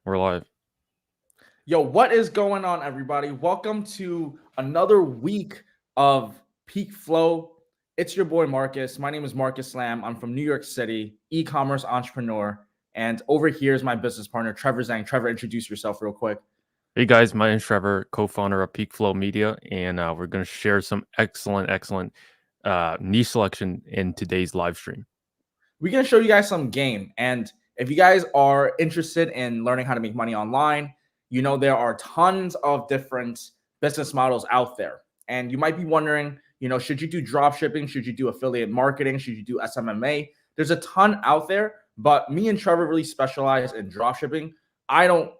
We're live. Yo, what is going on, everybody? Welcome to another week of PeakFlow. It's your boy Marcus. My name is Marcus Lamb. I'm from New York City, e-commerce entrepreneur, and over here is my business partner, Trevor Zheng. Trevor, introduce yourself real quick. Hey guys, my name's Trevor, co-founder of PeakFlow Media, and we're going to share some excellent niche selection in today's live stream. We're gonna show you guys some game, and if you guys are interested in learning how to make money online, there are tons of different business models out there, and you might be wondering, should you do drop shipping? Should you do affiliate marketing? Should you do SMMA? There's a ton out there, but me and Trevor really specialize in drop shipping. I don't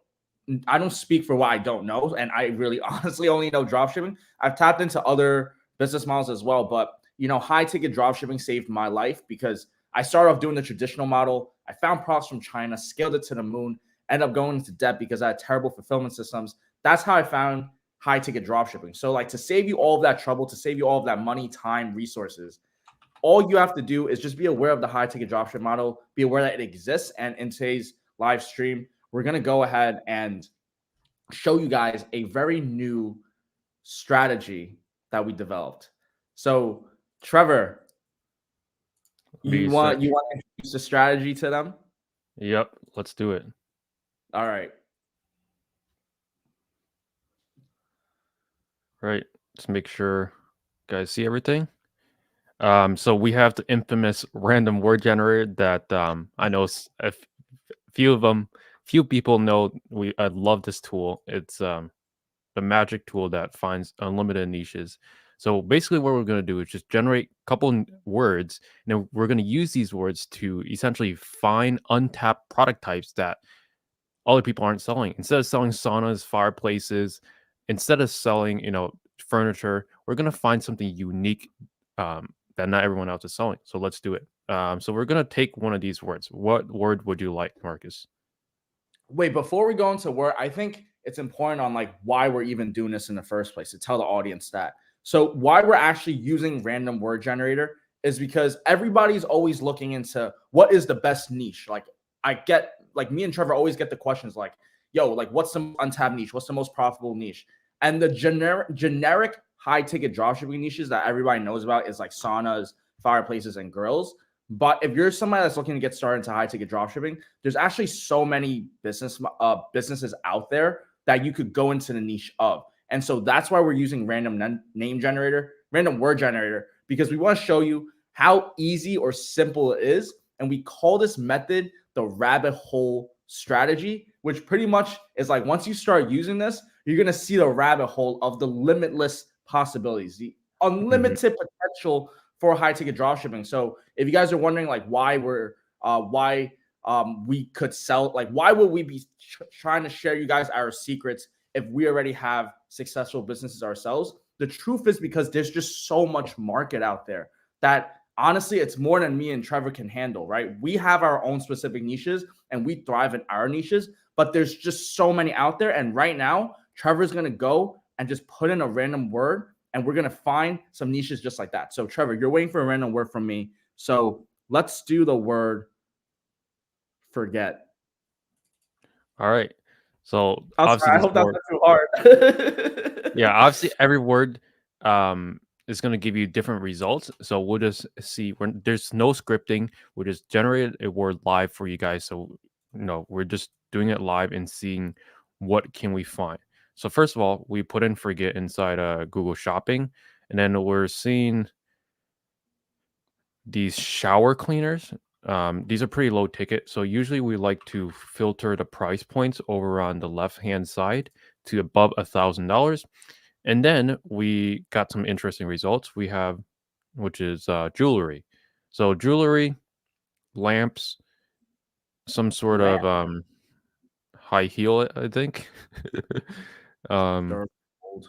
speak for what I don't know, and I really honestly only know drop shipping. I've tapped into other business models as well, but high ticket drop shipping saved my life because I started off doing the traditional model. I found products from China, scaled it to the moon, ended up going into debt because I had terrible fulfillment systems. That's how I found high ticket drop shipping. So, like, to save you all of that trouble, to save you all of that money, time, resources, all you have to do is just be aware of the high ticket dropship model, be aware that it exists. And in today's live stream, we're going to go ahead and show you guys a very new strategy that we developed. So, Trevor, Be you want sec. you want to introduce the strategy to them? Yep, let's do it. All right. Right, let's make sure guys see everything. So we have the infamous random word generator that I know a few people know. I love this tool. It's the magic tool that finds unlimited niches. So basically, what we're going to do is just generate a couple words, and then we're going to use these words to essentially find untapped product types that other people aren't selling. Instead of selling saunas, fireplaces, instead of selling, furniture, we're going to find something unique that not everyone else is selling. So let's do it. So we're going to take one of these words. What word would you like, Marcus? Wait, before we go into where I think it's important on like why we're even doing this in the first place to tell the audience that. So why we're actually using random word generator is because everybody's always looking into what is the best niche. Like I get like me and Trevor always get the questions like, yo, like what's the untapped niche? What's the most profitable niche? And the generic high ticket dropshipping niches that everybody knows about is like saunas, fireplaces, and grills. But if you're somebody that's looking to get started into high ticket dropshipping, there's actually so many businesses out there that you could go into the niche of. And so that's why we're using random word generator, because we want to show you how easy or simple it is. And we call this method the rabbit hole strategy, which pretty much is like once you start using this, you're going to see the rabbit hole of the limitless possibilities, the Mhm. unlimited potential for high ticket dropshipping. So if you guys are wondering like why we could sell, like why would we be trying to share you guys our secrets if we already have successful businesses ourselves? The truth is because there's just so much market out there that honestly it's more than me and Trevor can handle, right? We have our own specific niches and we thrive in our niches, but there's just so many out there. And right now, Trevor's going to go and just put in a random word and we're going to find some niches just like that. So, Trevor, you're waiting for a random word from me. So, let's do the word forget. All right. So I'm obviously sorry. I this hope that's word, not too hard. yeah, obviously every word is going to give you different results. So we'll just see when there's no scripting. We'll just generate a word live for you guys. So we're just doing it live and seeing what can we find. So first of all, we put in forget inside Google Shopping, and then we're seeing these shower cleaners. These are pretty low ticket. So usually we like to filter the price points over on the left hand side to above $1,000. And then we got some interesting results. We have, which is jewelry. So jewelry, lamps, some sort of Lamp. high heel, I think. um, Durable.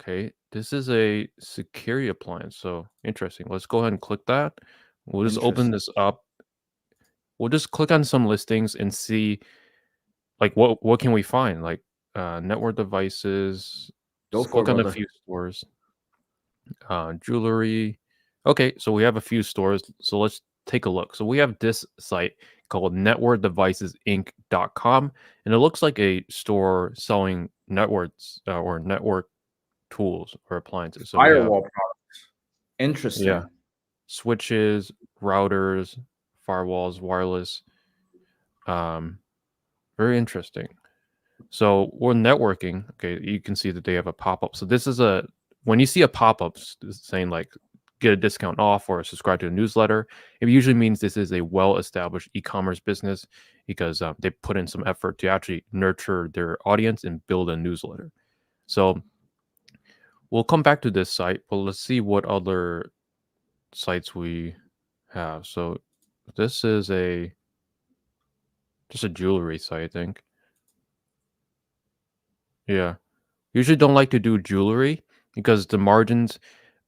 okay, this is a security appliance. So interesting. Let's go ahead and click that. We'll just open Interesting. this up. We'll just click on some listings and see like what can we find, like network devices. Go Just for it, click on a brother. few stores. Jewelry. Okay, so we have a few stores. So let's take a look. So we have this site called networkdevicesinc.com, and it looks like a store selling networks or network tools or appliances. So we have, Firewall products. yeah, Interesting. switches, routers, firewalls, wireless. Um, very interesting. So we're networking. Okay, you can see that they have a pop up. So this is a when you see a pop up saying like get a discount off or subscribe to a newsletter, it usually means this is a well established e-commerce business because they put in some effort to actually nurture their audience and build a newsletter. So we'll come back to this site, but let's see what other sites we have. So this is a just a jewelry site, I think. Yeah. Usually don't like to do jewelry because the margins.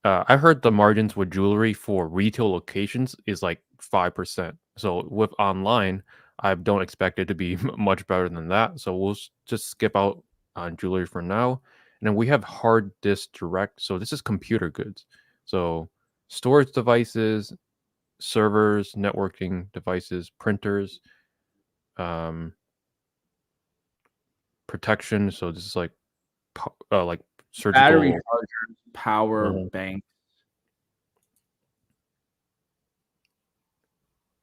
I heard the margins with jewelry for retail locations is like 5%. So with online, I don't expect it to be much better than that. So we'll just skip out on jewelry for now. And then we have hard disk direct. So this is computer goods. So storage devices, servers, networking devices, printers, um, protection. So this is like Battery surgical. chargers, power Mhm. bank,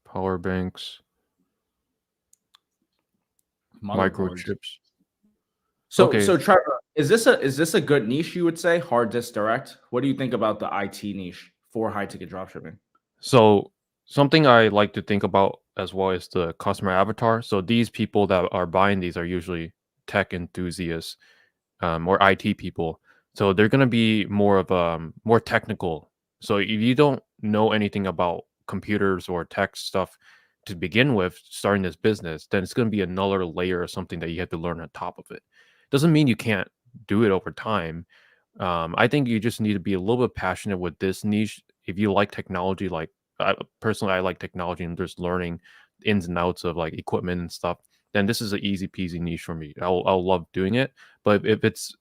Power banks, motherboards. microchips. So, Okay, so Trevor, is this a good niche? You would say hard disk direct. What do you think about the IT niche for high ticket dropshipping? so something I like to think about as well is the customer avatar. So these people that are buying these are usually tech enthusiasts or IT people. So they're gonna be more of more technical. So if you don't know anything about computers or tech stuff to begin with, starting this business, then it's gonna be another layer of something that you have to learn on top of it. Doesn't mean you can't do it over time. I think you just need to be a little bit passionate with this niche. If you like technology, like personally, I like technology and just learning ins and outs of like equipment and stuff. Then this is an easy peasy niche for me. I'll love doing it. But if it's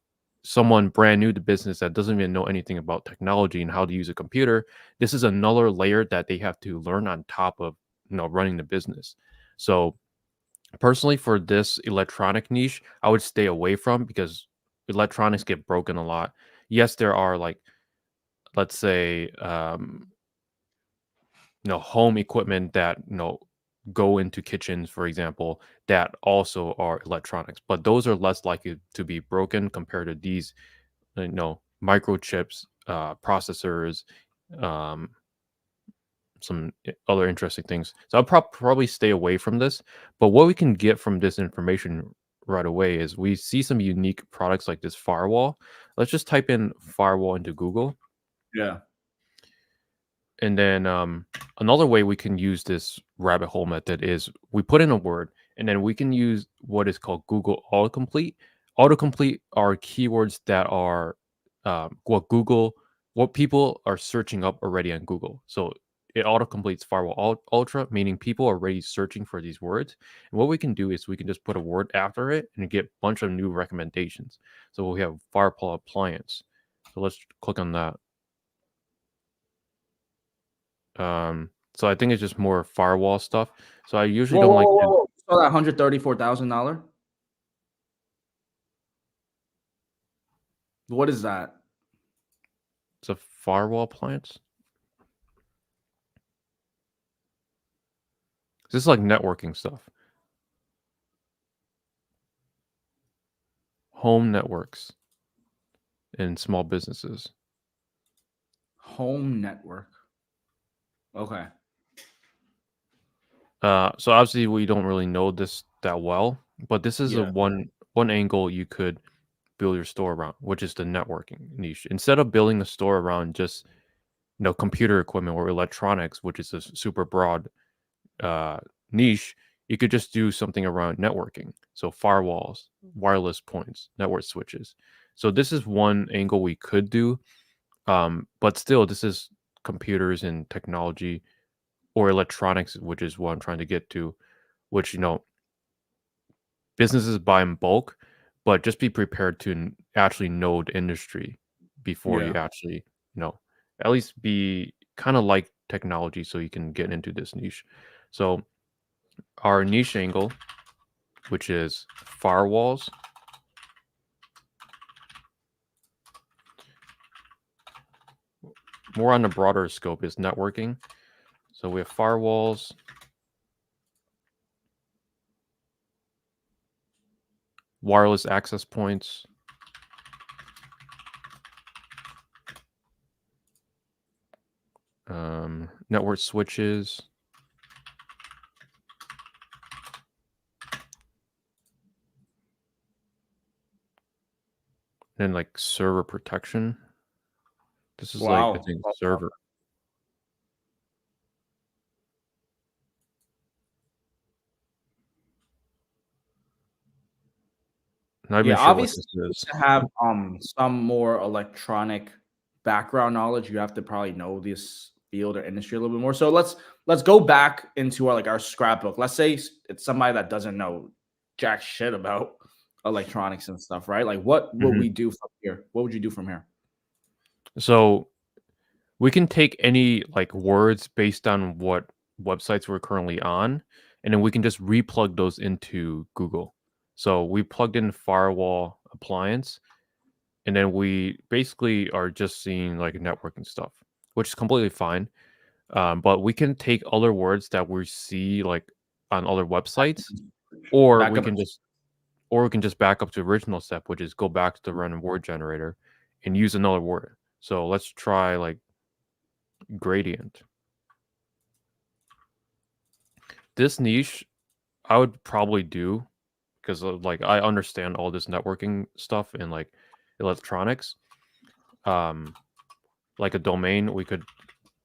someone brand new to business that doesn't even know anything about technology and how to use a computer, this is another layer that they have to learn on top of running the business. So personally, for this electronic niche, I would stay away from because electronics get broken a lot. Yes, there are like let's say home equipment that go into kitchens, for example, that also are electronics, but those are less likely to be broken compared to these microchips, processors, um, some other interesting things. So I'll probably stay away from this. But what we can get from this information right away is we see some unique products like this firewall. Let's just type in firewall into Google. Yeah. And then another way we can use this rabbit hole method is we put in a word and then we can use what is called Google autocomplete. Autocomplete are keywords that are what people are searching up already on Google. So it autocompletes firewall ultra, meaning people are already searching for these words. And what we can do is we can just put a word after it and get a bunch of new recommendations. So we have firewall appliance. So let's click on that. So I think it's just more firewall stuff. So I usually Whoa, don't whoa, like whoa, to. whoa, whoa! So that $134,000. What is that? It's a firewall appliance. This is like networking stuff. Home networks in small businesses. Home network. Okay. So obviously we don't really know this that well, but this is a Yeah. one angle you could build your store around, which is the networking niche. Instead of building the store around just computer equipment or electronics, which is a super broad uh, niche, you could just do something around networking. So firewalls, wireless points, network switches. So this is one angle we could do, but still, this is computers and technology or electronics, which is what I'm trying to get to. Which businesses buy in bulk, but just be prepared to actually know the industry before you Yeah. actually at least be kind of like technology, so you can get into this niche. So our niche angle, which is firewalls. More on the broader scope is networking. So we have firewalls, wireless access points, network switches, and like server protection. This is like, I Wow. think, server. Not even Yeah, sure what obviously this you is. need to have some more electronic background knowledge. You have to probably know this field or industry a little bit more. So let's go back into our scrapbook. Let's say it's somebody that doesn't know jack shit about electronics and stuff, right? Like what would Mhm. we do from here? What would you do from here? So we can take any like words based on what websites we're currently on, and then we can just replug those into Google. So we plugged in firewall appliance, and then we basically are just seeing like networking stuff, which is completely fine. But we can take other words that we see like on other websites, or we Backup. can just back up to the original step, which is go back to the random word generator and use another word. So let's try like gradient. This niche I would probably do because like I understand all this networking stuff and like electronics. Um, like a domain we could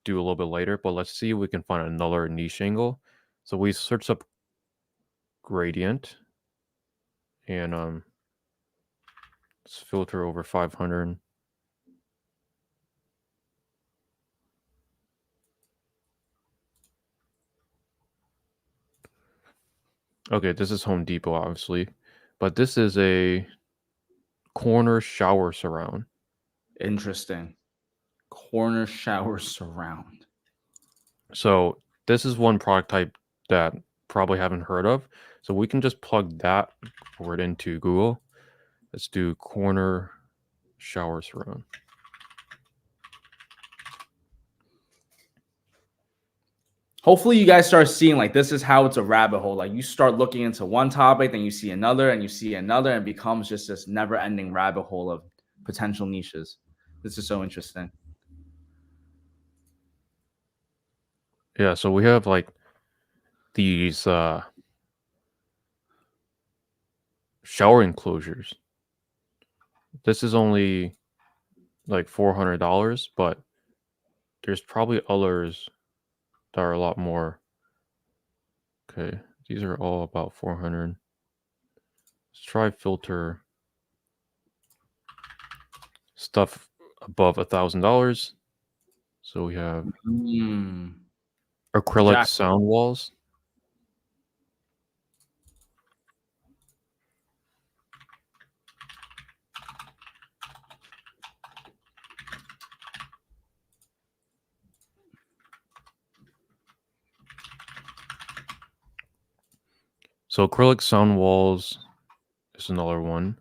do a little bit later, but let's see if we can find another niche angle. So we search up gradient and let's filter over 500. Okay, this is Home Depot obviously, but this is a corner shower surround. Interesting. Corner shower surround. So this is one product type that probably haven't heard of. So we can just plug that word into Google. Let's do corner shower surround. Hopefully you guys start seeing like this is how it's a rabbit hole. Like you start looking into one topic, then you see another and you see another, and it becomes just this never-ending rabbit hole of potential niches. This is so interesting. Yeah, so we have like these shower enclosures. This is only like $400, but there's probably others that are a lot more. Okay, these are all about 400. Let's try filter stuff above $1,000. So we have acrylic Jack. sound walls. So acrylic sound walls is another one.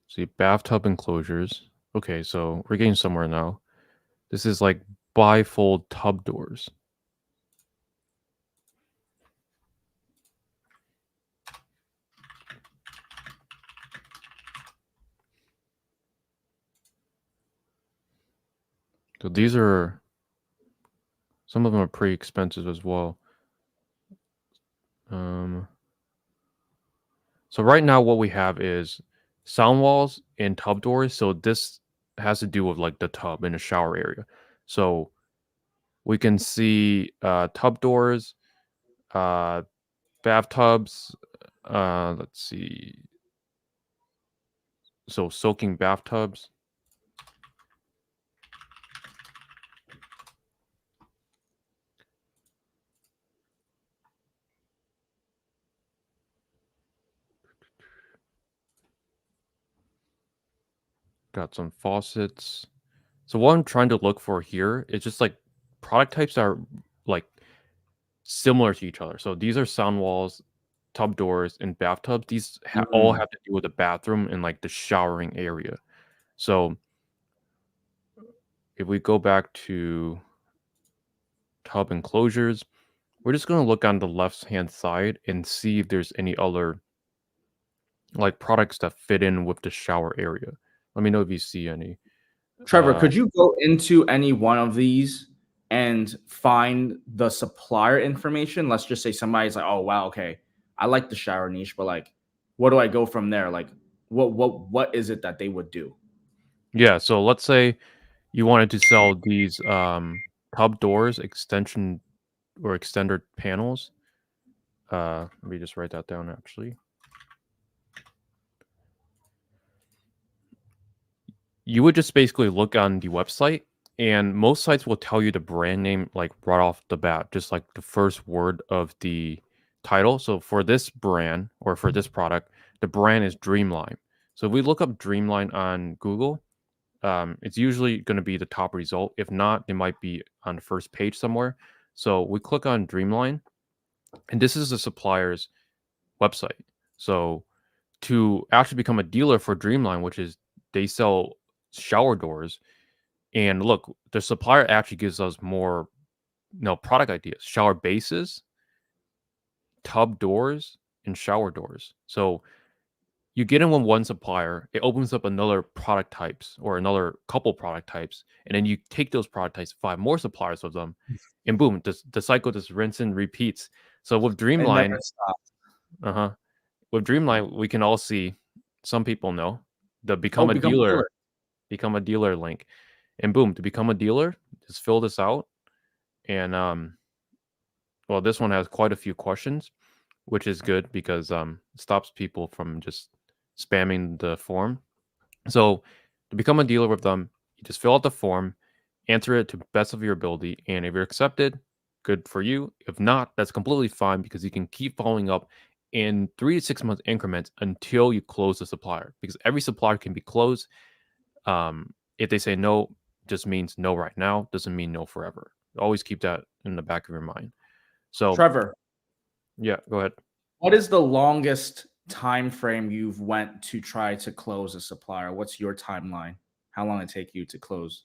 See, bathtub enclosures. Okay, so we're getting somewhere now. This is like bifold tub doors. So these are, some of them are pretty expensive as well. So right now what we have is sound walls and tub doors. So this has to do with like the tub in the shower area. So we can see tub doors, uh, bathtubs. Let's see. So soaking bathtubs. Got some faucets. So what I'm trying to look for here is just like product types are like similar to each other. So these are sound walls, tub doors, and bathtubs. These all have to do with the bathroom and like the showering area. So if we go back to tub enclosures, we're just going to look on the left hand side and see if there's any other like products that fit in with the shower area. Let me know if you see any. Trevor, could you go into any one of these and find the supplier information? Let's just say somebody's like, "Oh wow, okay, I like the shower niche, but like, what do I go from there? Like, what is it that they would do?" Yeah, so let's say you wanted to sell these tub doors, extension or extender panels. Let me just write that down actually. You would just basically look on the website, and most sites will tell you the brand name like right off the bat, just like the first word of the title. So for this brand or for this product, the brand is Dreamline. So if we look up Dreamline on Google, it's usually going to be the top result. If not, it might be on the first page somewhere. So we click on Dreamline, and this is the supplier's website. So to actually become a dealer for Dreamline, which is they sell shower doors, and look, the supplier actually gives us more, product ideas: shower bases, tub doors, and shower doors. So you get in with one supplier, it opens up another product types or another couple product types, and then you take those product types, 5 more suppliers of them, and boom, the cycle just rinse and repeats. So with It never Dreamline, stops. with Dreamline, we can all see, some people know, the Oh, become a become a dealer, dealer. link, and boom, to become a dealer, just fill this out, and well, this one has quite a few questions, which is good because it stops people from just spamming the form. So to become a dealer with them, you just fill out the form, answer it to best of your ability, and if you're accepted, good for you. If not, that's completely fine because you can keep following up in 3 to 6 month increments until you close the supplier. Because every supplier can be closed. If they say no, just means no right now, doesn't mean no forever. Always keep that in the back of your mind. So Trevor, yeah, go ahead. what is the longest time frame you've went to try to close a supplier? What's your timeline? How long it take you to close?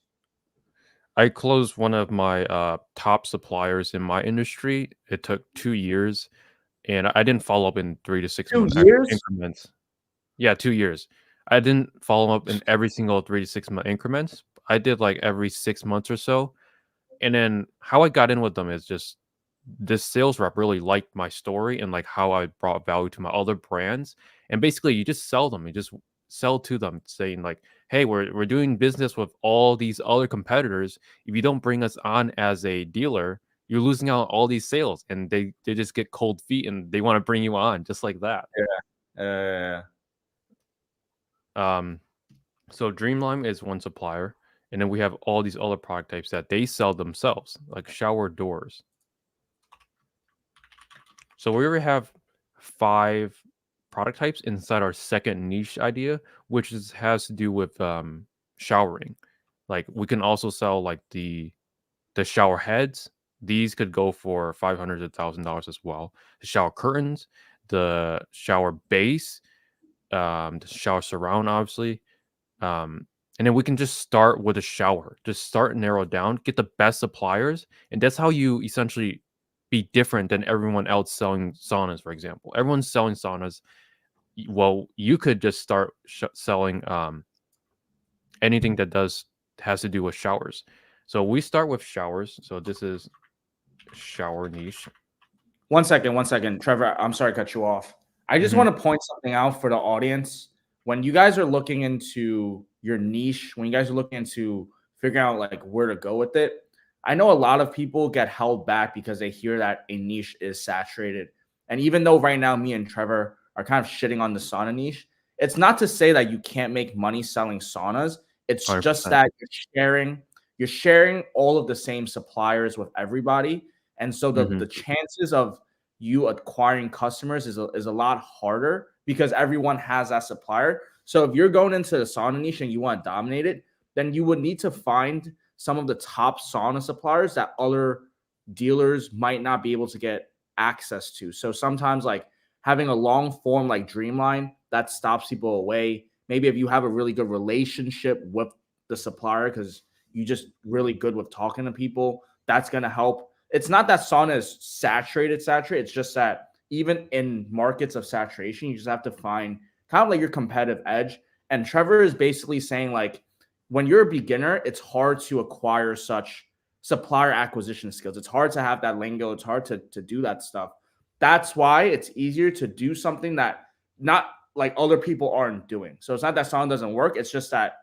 I closed one of my top suppliers in my industry. It took 2 years, and I didn't follow up in 3 to 6 2 month years? increments. Yeah, 2 years. I didn't follow up in every single 3 to 6 month increments. I did like every 6 months or so. And then how I got in with them is just this sales rep really liked my story and like how I brought value to my other brands. And basically, you just sell them. You just sell to them, saying like, "Hey, we're doing business with all these other competitors. If you don't bring us on as a dealer, you're losing out on all these sales." And they just get cold feet and they want to bring you on just like that. Yeah. Um, so Dreamlime is one supplier, and then we have all these other product types that they sell themselves, like shower doors. So we already have 5 product types inside our second niche idea, which has to do with showering. Like we can also sell like the shower heads. These could go for $500 to $1,000 as well. The shower curtains, the shower base, the shower surround, obviously. And then we can just start with a shower. Just start and narrow down, get the best suppliers, and that's how you essentially be different than everyone else selling saunas, for example. Everyone's selling saunas. Well, you could just start selling anything that has to do with showers. So we start with showers. So this is shower niche. 1 second, Trevor. I'm sorry to cut you off. I just want to point something out for the audience. When you guys are looking into your niche, when you guys are looking into figuring out like where to go with it, I know a lot of people get held back because they hear that a niche is saturated. And even though right now me and Trevor are kind of shitting on the sauna niche, it's not to say that you can't make money selling saunas. It's just 100%. that you're sharing all of the same suppliers with everybody. And so the chances of you acquiring customers is a lot harder because everyone has that supplier. So if you're going into the sauna niche and you want to dominate it, then you would need to find some of the top sauna suppliers that other dealers might not be able to get access to. So sometimes like having a long form like Dreamline that stops people away. Maybe if you have a really good relationship with the supplier because you just really good with talking to people, that's gonna help. It's not that sauna is saturated. It's just that even in markets of saturation, you just have to find kind of like your competitive edge. And Trevor is basically saying like when you're a beginner, it's hard to acquire such supplier acquisition skills. It's hard to have that lingo. It's hard to do that stuff. That's why it's easier to do something that not like other people aren't doing. So it's not that sauna doesn't work. It's just that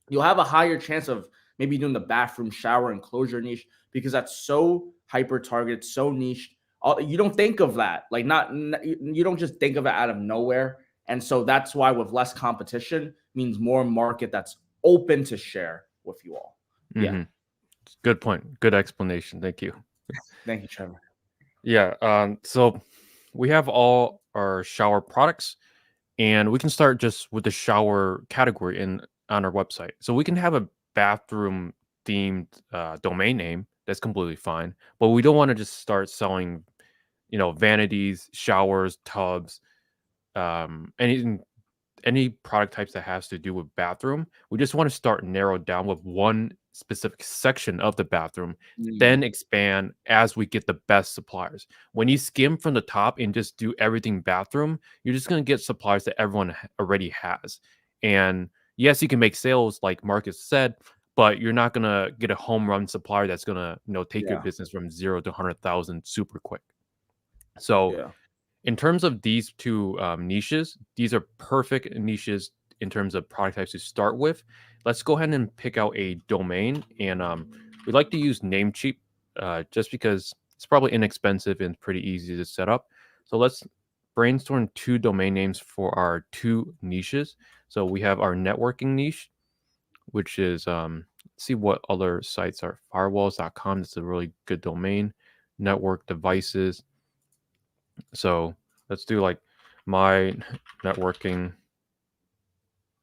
you'll have a higher chance of maybe doing the bathroom shower enclosure niche because that's so hyper targeted, so niche. You don't think of that. Like you don't just think of it out of nowhere. And so that's why with less competition means more market that's open to share with you all. Yeah. Good point. Good explanation. Thank you. Thank you, Trevor. Yeah. So we have all our shower products, and we can start just with the shower category on our website. So we can have a bathroom themed domain name. That's completely fine. But we don't want to just start selling, vanities, showers, tubs, any product types that has to do with bathroom. We just want to start narrowed down with one specific section of the bathroom, then expand as we get the best suppliers. When you skim from the top and just do everything bathroom, you're just going to get suppliers that everyone already has. And yes, you can make sales like Marcus said, but you're not going to get a home run supplier that's going to take your business from 0 to 100,000 super quick. So in terms of these two niches, these are perfect niches in terms of product types to start with. Let's go ahead and pick out a domain. And we like to use Namecheap just because it's probably inexpensive and pretty easy to set up. So let's brainstorm 2 domain names for our 2 niches. So we have our networking niche, which is, let's see what other sites are. Firewalls.com is a really good domain. Network devices. So let's do like my networking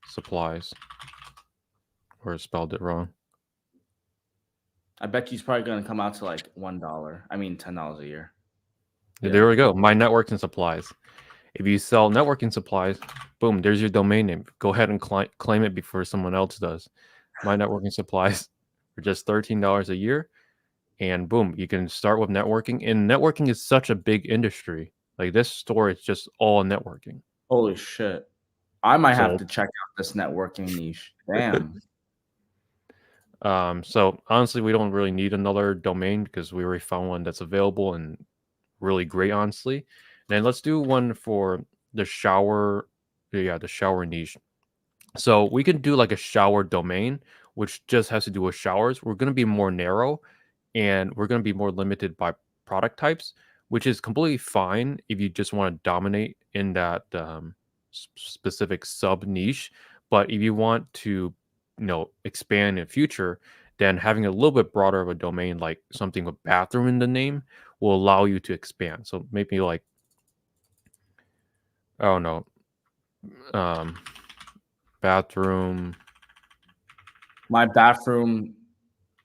supplies. Or spelled it wrong. I bet he's probably going to come out to like $1. I mean, $10 a year. There we go. My networking supplies. If you sell networking supplies, boom, there's your domain name. Go ahead and claim it before someone else does. My networking supplies for just $13 a year. And boom, you can start with networking. And networking is such a big industry. Like this store is just all networking. Holy shit. I might have to check out this networking niche. Damn. So honestly, we don't really need another domain because we already found one that's available and really great, honestly. And then let's do one for the shower. Yeah, the shower niche. So we can do like a shower domain, which just has to do with showers. We're going to be more narrow and we're going to be more limited by product types, which is completely fine if you just want to dominate in that specific sub niche. But if you want to, expand in the future, then having a little bit broader of a domain, like something with bathroom in the name, will allow you to expand. So maybe like, I don't know, bathroom. My bathroom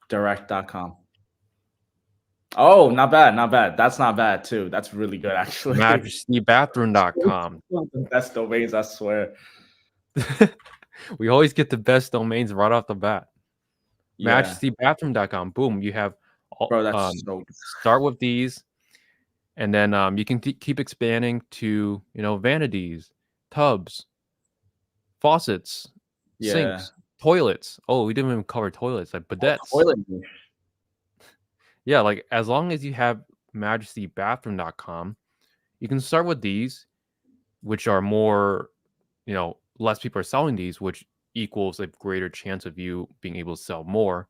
direct.com. Oh, not bad. Not bad. That's not bad too. That's really good, actually. MajestyBathroom.com. The best domains, I swear. We always get the best domains right off the bat. Yeah. MajestyBathroom.com. Boom. You have all, bro, that's so start with these, and then you can keep expanding to, vanities, tubs, faucets, sinks, toilets. Oh, we didn't even cover toilets, like bidets. Yeah, like as long as you have MajestyBathroom.com, you can start with these, which are more, less people are selling these, which equals a greater chance of you being able to sell more.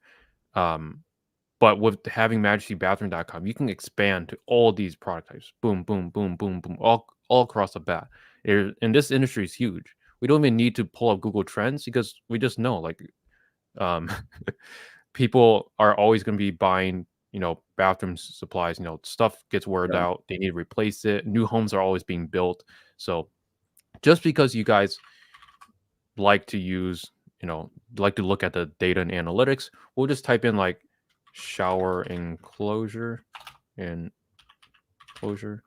But with having MajestyBathroom.com, you can expand to all these product types. Boom, boom, boom, boom, boom, all across the bat. And this industry is huge. We don't even need to pull up Google Trends because we just know, like, people are always going to be buying, bathroom supplies. Stuff gets wore out. They need to replace it. New homes are always being built. So just because you guys like to use like to look at the data and analytics, we'll just type in like shower enclosure and closure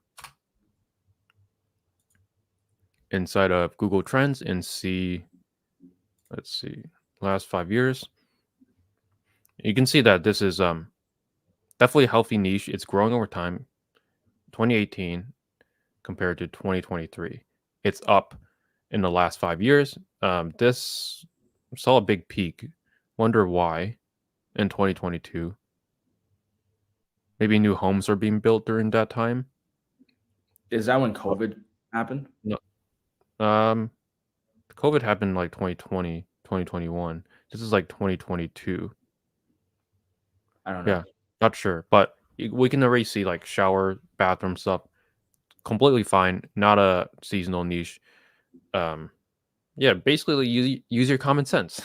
inside of Google Trends and see, let's see, last 5 years. You can see that this is definitely a healthy niche. It's growing over time. 2018 compared to 2023, it's up in the last 5 years. This saw a big peak. Wonder why in 2022. Maybe new homes are being built during that time. Is that when COVID happened? No, um, COVID happened like 2020, 2021. This is like 2022. I don't know. Yeah, not sure, but we can already see like shower, bathroom stuff, completely fine. Not a seasonal niche. Yeah, basically use your common sense.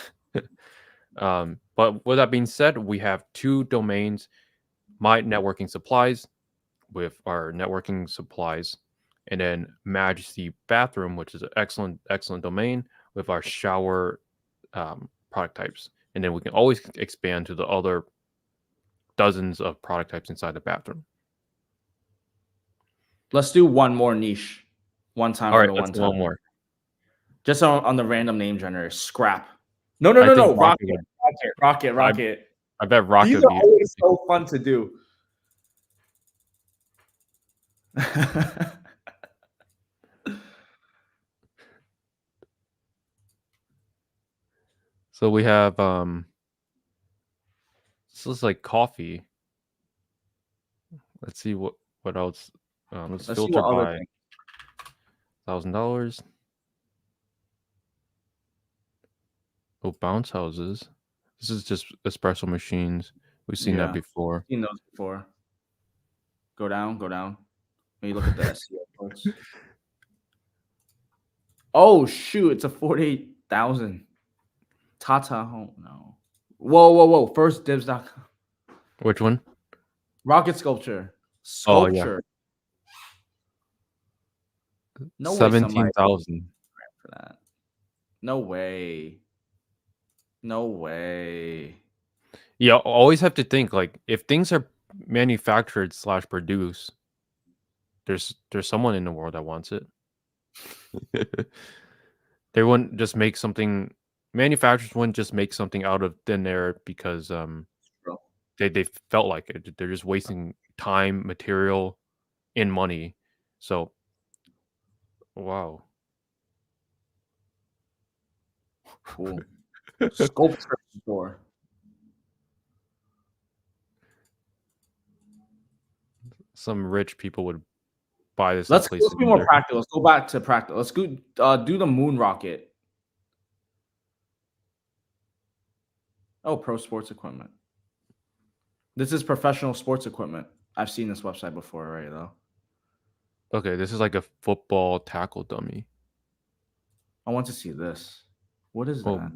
But with that being said, we have 2 domains: My Networking Supplies with our networking supplies, and then Majesty Bathroom, which is an excellent domain with our shower product types. And then we can always expand to the other dozens of product types inside the bathroom. Let's do one more niche, one time All for right, the let's one do time. one more. Just on the random name generator, scrap. No. I think Rocket. I bet Rocket These would are be. always so fun to do. So we have this is like coffee. Let's see what else. Let's see filter what other by thing. $1,000. Oh, bounce houses. This is just espresso machines. We've seen that before. Seen those before. Go down. Maybe look at the SEO parts. Oh shoot! It's a 48,000. Tata home. No. Whoa! First dibs.com. Which one? Rocket sculpture. Oh yeah, No way somebody 17,000. for that. No way. Yeah, always have to think like if things are manufactured / produced, there's someone in the world that wants it. They wouldn't just make something. Manufacturers wouldn't just make something out of thin air because Bro. they felt like it. They're just wasting time, material, and money. So, wow. Cool. Sculpture store. Some rich people would buy this. Let's be more practical. Let's go back to practical. Let's go do the moon rocket. Oh, pro sports equipment. This is professional sports equipment. I've seen this website before already, though. Okay, this is like a football tackle dummy. I want to see this. What is Oh, that?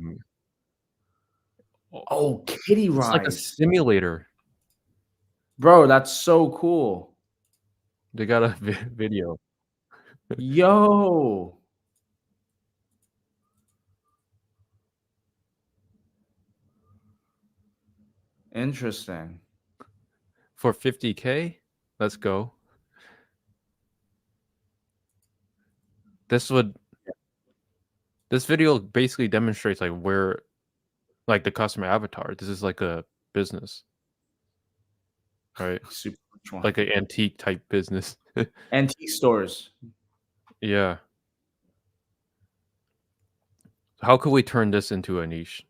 Oh, kitty rides. It's like a simulator. Bro, that's so cool. They got a video. Yo. Interesting. For 50K? Let's go. This video basically demonstrates like where like the customer avatar. This is like a business. Right? Super rich one. Like an antique type business. Antique stores. Yeah. How could we turn this into a niche?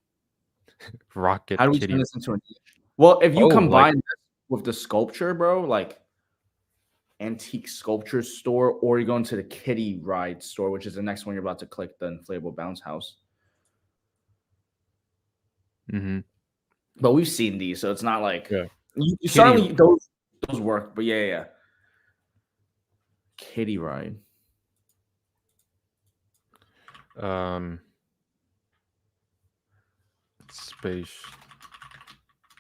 Rocket How do we kitty. turn this into a niche? Well, if you Oh, combine this with the sculpture, bro, like antique sculpture store, or you go into the kitty ride store, which is the next one you're about to click, the inflatable bounce house. Mm-hmm. But we've seen these, so it's not like you Kitty- certainly those work. But yeah. Kitty ride. Space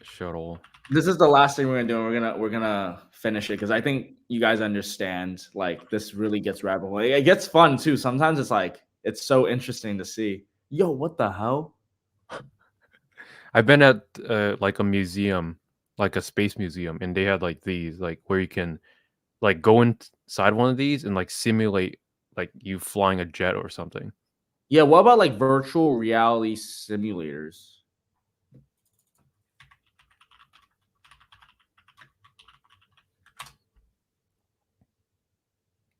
shuttle. This is the last thing we're gonna do. We're gonna finish it because I think you guys understand. Like this really gets rabbit hole. It gets fun too. Sometimes it's like it's so interesting to see. Yo, what the hell? I've been at like a museum, like a space museum, and they had like these, like where you can like go inside one of these and like simulate like you flying a jet or something. Yeah, what about like virtual reality simulators?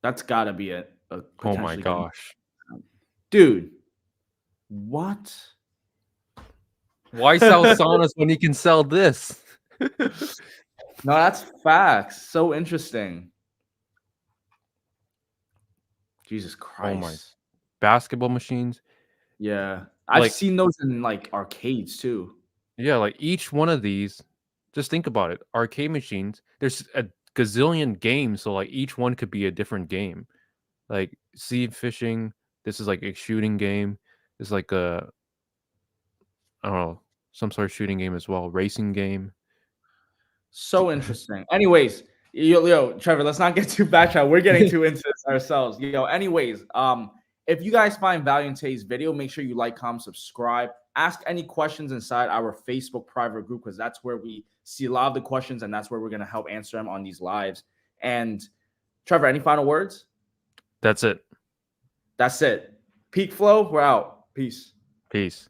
That's gotta be a Oh my potentially good, gosh. dude. What? Why sell saunas when you can sell this? No, that's facts. So interesting. Jesus Oh my, Christ. basketball machines. Yeah. I've Like, seen those in like arcades too. yeah, like each one of these, just think about it. Arcade machines, there's a gazillion games, so like each one could be a different game. Like sea fishing, this is like a shooting game. It's like a, I don't know, some sort of shooting game as well, racing game. So interesting. Anyways, Trevor, let's not get too backtracked. We're getting too into this ourselves. Anyways, if you guys find value in today's video, make sure you like, comment, subscribe. Ask any questions inside our Facebook private group because that's where we see a lot of the questions and that's where we're gonna help answer them on these lives. And Trevor, any final words? That's it. That's it. Peak Flow, we're out. Peace. Peace.